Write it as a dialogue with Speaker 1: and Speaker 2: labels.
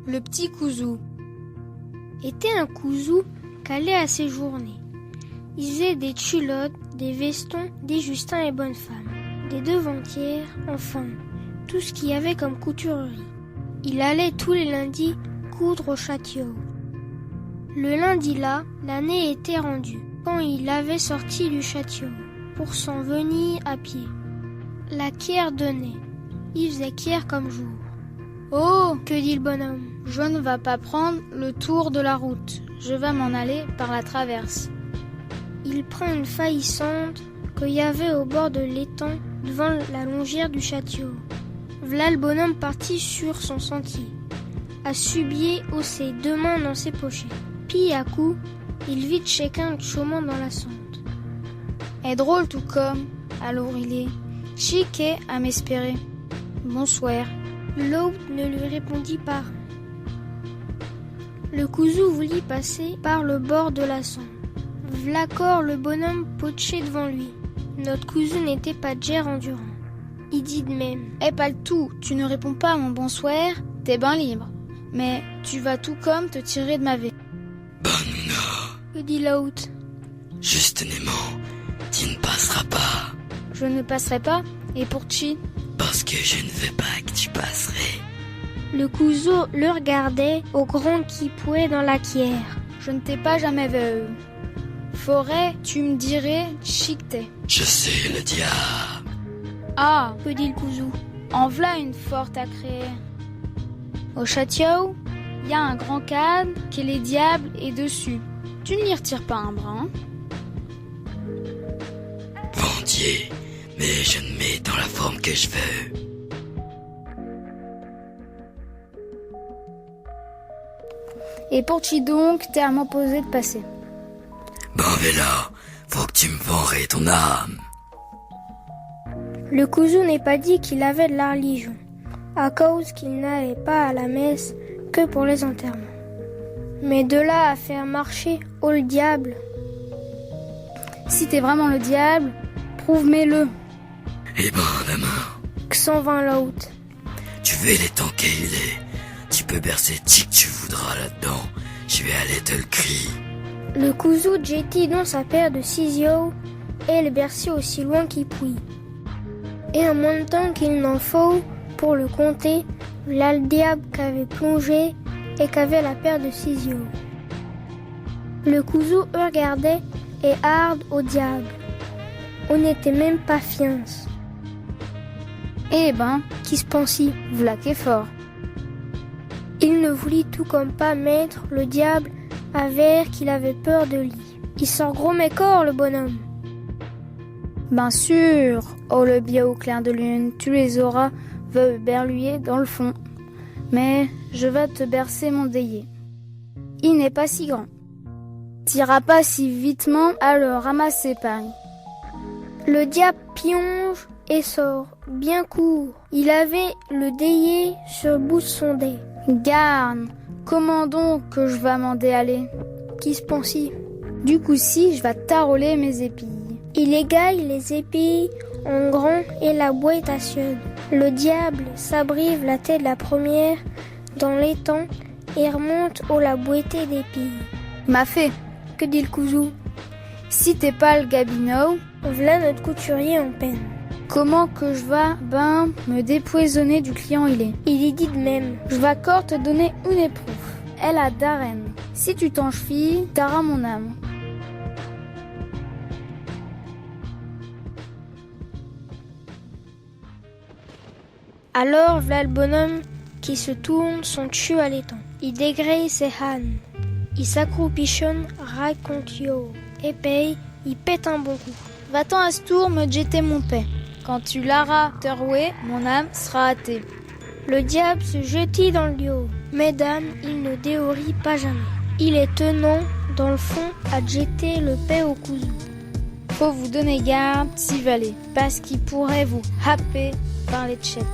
Speaker 1: Le petit Kouzou était un Kouzou calé à ses journées. Il faisait des culottes, des vestons, des justins et bonnes femmes, des devantières, enfin, tout ce qu'il y avait comme couturerie. Il allait tous les lundis coudre au château. Le lundi là, l'année était rendue, quand il avait sorti du château, pour s'en venir à pied. La quière donnait, il faisait quière comme jour.
Speaker 2: Oh,
Speaker 1: Que dit le bonhomme?
Speaker 2: Je ne vais pas prendre le tour de la route, je vais m'en aller par la traverse.
Speaker 1: Il prend une faillissante qu'il y avait au bord de l'étang devant la longère du château. V'là le bonhomme parti sur son sentier, à subier hausser deux mains dans ses pochettes. Puis à coup, il vide chacun chaumant dans la sente.
Speaker 2: Est drôle tout comme, alors il est chiqué à m'espérer. Bonsoir.
Speaker 1: L'autre ne lui répondit pas. Le Kouzou voulut passer par le bord de la sente. V'là corps le bonhomme poché devant lui. Notre Kouzou n'était pas déjà endurant. Il dit de même.
Speaker 2: Pas le tout, tu ne réponds pas à mon bonsoir, t'es ben libre. Mais tu vas tout comme te tirer de ma vie.
Speaker 3: Bonno,
Speaker 1: Que dit l'autre?
Speaker 3: justement, tu ne passeras pas.
Speaker 2: Je ne passerai pas, et pour chi?
Speaker 3: Parce que je ne veux pas que tu passerais.
Speaker 1: Le Kouzou le regardait au grand qui pouait dans la quière.
Speaker 2: Je ne t'ai pas jamais vu. Forêt, tu me dirais chic t'es.
Speaker 3: Je sais le diable.
Speaker 2: Ah,
Speaker 1: Que dit le Kouzou?
Speaker 2: en v'là une forte à créer. Au château, il y a un grand cadre qui les diables est dessus. Tu n'y retires pas un brin.
Speaker 3: Volontiers, mais je ne mets dans la forme que je veux.
Speaker 2: Et pour chi donc, t'es à m'imposer de passer.
Speaker 3: Bon vélo, faut que tu me venderais ton âme.
Speaker 1: Le Kouzou n'est pas dit qu'il avait de la religion, à cause qu'il n'allait pas à la messe que pour les enterrements. Mais de là à faire marcher au le diable,
Speaker 2: Si t'es vraiment le diable, prouve-moi-le.
Speaker 3: Eh ben, demain,
Speaker 1: que s'en vint l'autre.
Speaker 3: tu veux les temps qu'il est. Tu peux bercer qui que tu voudras là-dedans. Je vais aller te le crier.
Speaker 1: Le Kouzou jetit dans sa paire de ciseaux et le berçait aussi loin qu'il pouvait. Et en moins de temps qu'il n'en faut pour le compter, là le diable qu'avait plongé et qu'avait la paire de ciseaux. Le Kouzou regardait et harde au diable. On n'était même pas fiens.
Speaker 2: Eh ben,
Speaker 1: Qui se pensit?
Speaker 2: v'là qu'est fort.
Speaker 1: Il ne voulut tout comme pas mettre le diable à vers qu'il avait peur de lui. Il sort gros mécor le bonhomme.
Speaker 2: Ben sûr, oh le biais au clair de lune, tu les auras, veut berluer dans le fond. Mais je vais te bercer mon délier. Il n'est pas si grand. T'iras pas si vitement à le ramasser, pareil.
Speaker 1: Le diable pionge et sort, bien court. Il avait le délier sur le bout de son dé.
Speaker 2: Garde, comment donc que je vais m'en déaller?
Speaker 1: Qui se pensit?
Speaker 2: Du coup si, je vais taroler mes épilles.
Speaker 1: Il égaille les épilles en grand et la boîte à cieux. Le diable s'abrive la tête la première dans l'étang et remonte au la boîtée d'épilles.
Speaker 2: M'a fait,
Speaker 1: Que dit le Kouzou?
Speaker 2: si t'es pas le Gabineau,
Speaker 1: V'là notre couturier en peine.
Speaker 2: comment que je vais, me dépoisonner du client il est?
Speaker 1: Il y dit de même.
Speaker 2: Je vais encore te donner une épreuve. Elle a d'arène. Si tu t'en chevilles, t'auras mon âme.
Speaker 1: Alors v'là le bonhomme qui se tourne son dessus à l'étang. Il dégraille ses hannes. Il s'accroupichonne, raconte yo. Et paye, il pète un bon coup.
Speaker 2: Va-t'en à ce tour me jeter mon paix. Quand tu l'auras terroué, mon âme sera hâtée.
Speaker 1: Le diable se jetit dans le lieu. Mesdames, il ne déhorit pas jamais. Il est tenant, dans le fond, à jeter le paix au Kouzou.
Speaker 2: Faut vous donner garde, si valez, parce qu'il pourrait vous happer par les tchètes.